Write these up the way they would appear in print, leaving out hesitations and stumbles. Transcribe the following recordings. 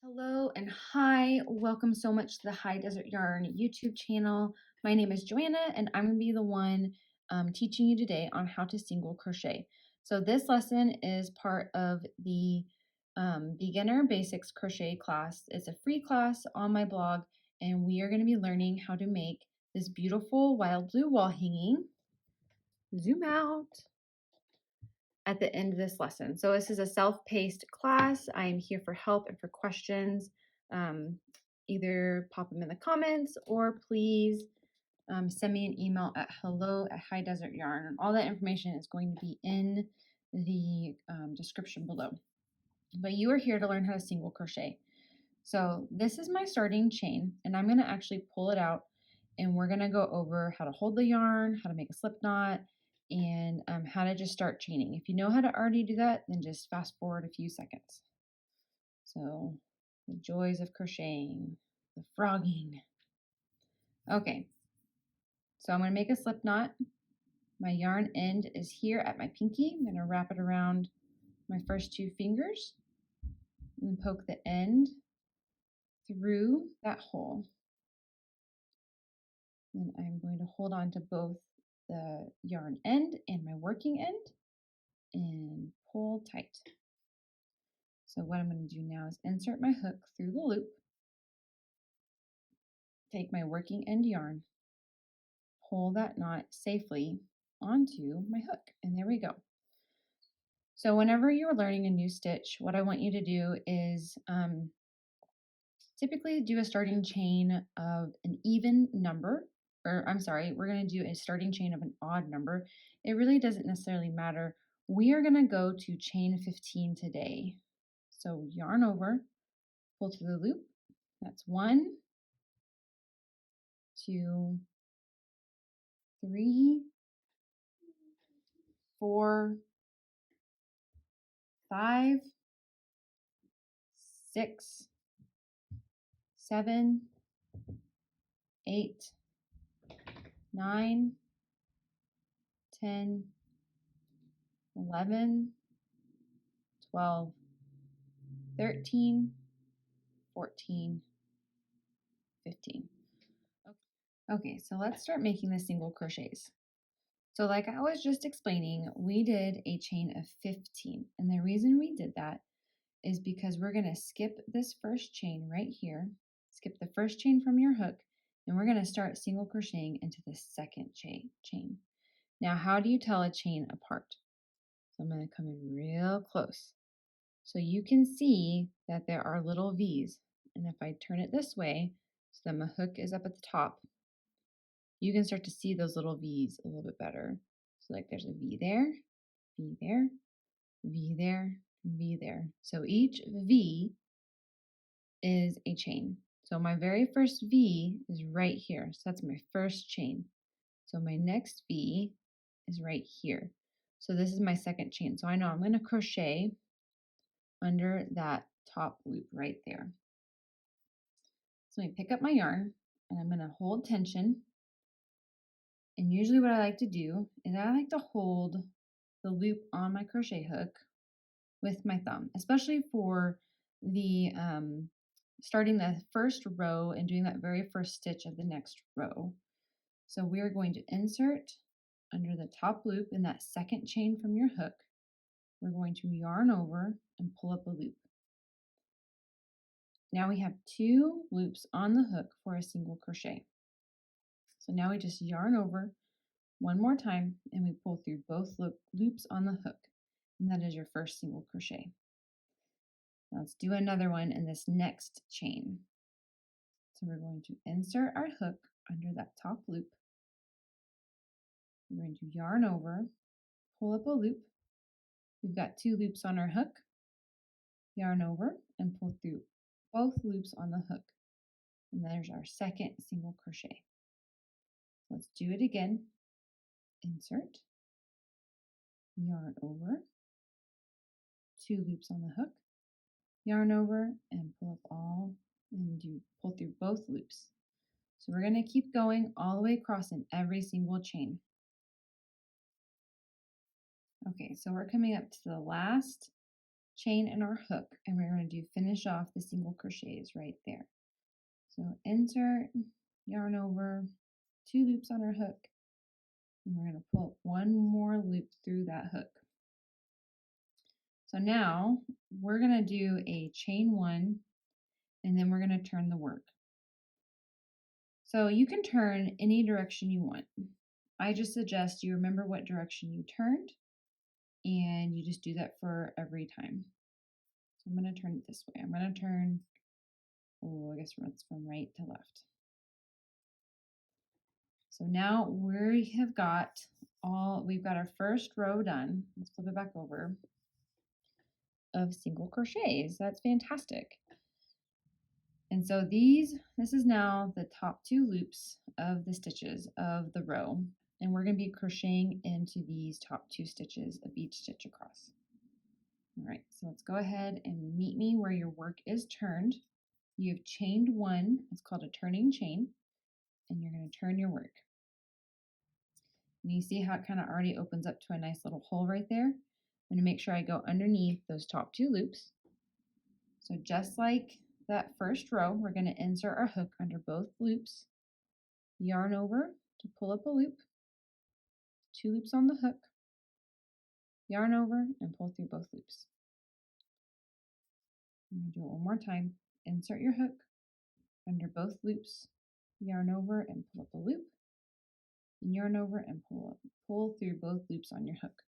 Hello and hi, welcome so much to the High Desert Yarn YouTube channel. My name is Joanna and I'm going to be the one teaching you today on how to single crochet. So this lesson is part of the Beginner Basics Crochet Class. It's a free class on my blog and we are going to be learning how to make this beautiful wild blue wall hanging. Zoom out. At the end of this lesson. So this is a self-paced class. I am here for help and for questions. Either pop them in the comments or please send me an email at hello@highdesertyarn. All that information is going to be in the description below. But you are here to learn how to single crochet. So this is my starting chain and I'm going to actually pull it out and we're going to go over how to hold the yarn, how to make a slip knot, and how to just start chaining. If you know how to already do that, then just fast forward a few seconds. So the joys of crocheting, the frogging. Okay, so I'm going to make a slip knot. My yarn end is here at my pinky. I'm going to wrap it around my first two fingers and poke the end through that hole. And I'm going to hold on to both the yarn end and my working end and pull tight. So what I'm going to do now is insert my hook through the loop, take my working end yarn, pull that knot safely onto my hook, and there we go. So whenever you're learning a new stitch, what I want you to do is typically do a starting chain of an even number, or I'm sorry, we're going to do a starting chain of an odd number. It really doesn't necessarily matter. We are going to go to chain 15 today. So yarn over, pull through the loop. That's 1, 2, 3, 4, 5, 6, 7, 8, 9, 10, 11, 12, 13, 14, 15. Okay, so let's start making the single crochets. So like I was just explaining, we did a chain of 15. And the reason we did that is because we're going to skip this first chain right here, skip the first chain from your hook, and we're going to start single crocheting into the second chain. Now, how do you tell a chain apart? So I'm going to come in real close. So you can see that there are little V's. And if I turn it this way, so that my hook is up at the top, you can start to see those little V's a little bit better. So like there's a V there, V there, V there, V there. So each V is a chain. So my very first V is right here. So that's my first chain. So my next V is right here. So this is my second chain. So I know I'm going to crochet under that top loop right there. So I pick up my yarn and I'm going to hold tension. And usually what I like to do is I like to hold the loop on my crochet hook with my thumb, especially for the starting the first row and doing that very first stitch of the next row. So we're going to insert under the top loop in that second chain from your hook. We're going to yarn over and pull up a loop. Now we have 2 loops on the hook for a single crochet. So now we just yarn over one more time and we pull through both loops on the hook. And that is your first single crochet. Now let's do another one in this next chain. So we're going to insert our hook under that top loop. We're going to yarn over, pull up a loop. We've got 2 loops on our hook. Yarn over and pull through both loops on the hook. And there's our second single crochet. Let's do it again. Insert, yarn over, 2 loops on the hook, yarn over and pull up all and pull through both loops. So we're going to keep going all the way across in every single chain. Okay, so we're coming up to the last chain in our hook, and we're going to do finish off the single crochets right there. So insert, yarn over, 2 loops on our hook, and we're going to pull one more loop through that hook. So now we're going to do a chain 1, and then we're going to turn the work. So you can turn any direction you want. I just suggest you remember what direction you turned, and you just do that for every time. So I'm going to turn it this way. I'm going to turn, I guess it's from right to left. So now we've got our first row done. Let's flip it back over of single crochets. That's fantastic. And so this is now the top 2 loops of the stitches of the row. And we're going to be crocheting into these top 2 stitches of each stitch across. All right, so let's go ahead and meet me where your work is turned. You've chained 1, it's called a turning chain, and you're going to turn your work. And you see how it kind of already opens up to a nice little hole right there? I'm going to make sure I go underneath those top 2 loops. So just like that first row, we're going to insert our hook under both loops, yarn over to pull up a loop, 2 loops on the hook, yarn over and pull through both loops. I'm going to do it one more time. Insert your hook under both loops, yarn over and pull up a loop, and yarn over and pull through both loops on your hook.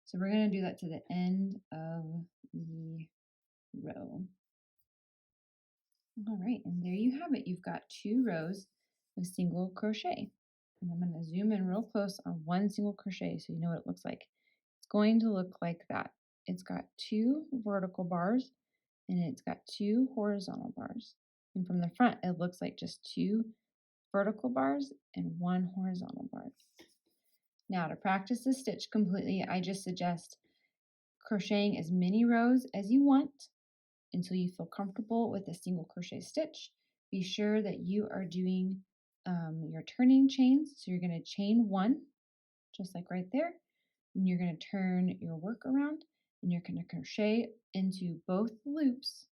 So we're going to do that to the end of the row. All right, and there you have it. You've got 2 rows of single crochet. And I'm going to zoom in real close on one single crochet so you know what it looks like. It's going to look like that. It's got 2 vertical bars and it's got 2 horizontal bars. And from the front, it looks like just 2 vertical bars and 1 horizontal bar. Now to practice this stitch completely, I just suggest crocheting as many rows as you want until you feel comfortable with a single crochet stitch. Be sure that you are doing your turning chains. So you're going to chain 1, just like right there, and you're going to turn your work around and you're going to crochet into both loops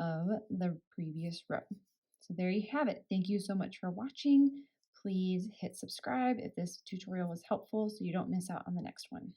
of the previous row. So there you have it. Thank you so much for watching. Please hit subscribe if this tutorial was helpful so you don't miss out on the next one.